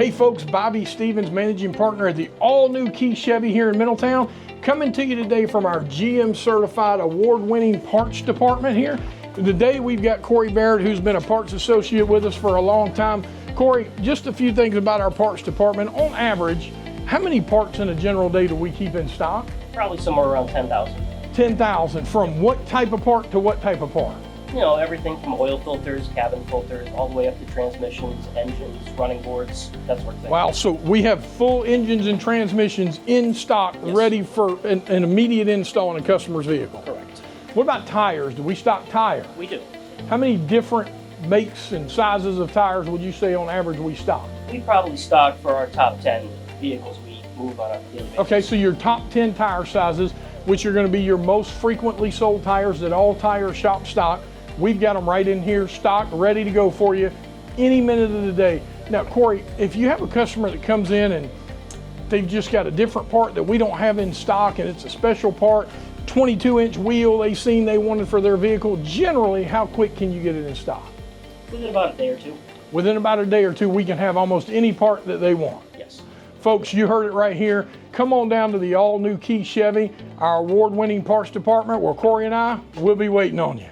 Hey folks, Bobby Stevens, managing partner at the all-new Key Chevy here in Middletown, coming to you today from our GM certified award-winning parts department here. Today we've got Corey Barret, who's been a parts associate with us for a long time. Corey, just a few things about our parts department. On average, how many parts in a general day do we keep in stock? Probably somewhere around 10,000. 10,000. From what type of part to what type of part? You know, everything from oil filters, cabin filters, all the way up to transmissions, engines, running boards, that sort of thing. Wow, so we have full engines and transmissions in stock, Yes. ready for an immediate install in a customer's vehicle. Correct. What about tires? Do we stock tires? We do. How many different makes and sizes of tires would you say on average we stock? We probably stock for our top 10 vehicles we move on a daily basis. Okay, so your top 10 tire sizes, which are going to be your most frequently sold tires that all tire shops stock. We've got them right in here, stocked, ready to go for you any minute of the day. Now, Corey, if you have a customer that comes in and they've just got a different part that we don't have in stock and it's a special part, 22-inch wheel they wanted for their vehicle, generally, how quick can you get it in stock? Within about a day or two. Within about a day or two, we can have almost any part that they want. Yes. Folks, you heard it right here. Come on down to the all-new Key Chevy, our award-winning parts department, where Corey and I will be waiting on you.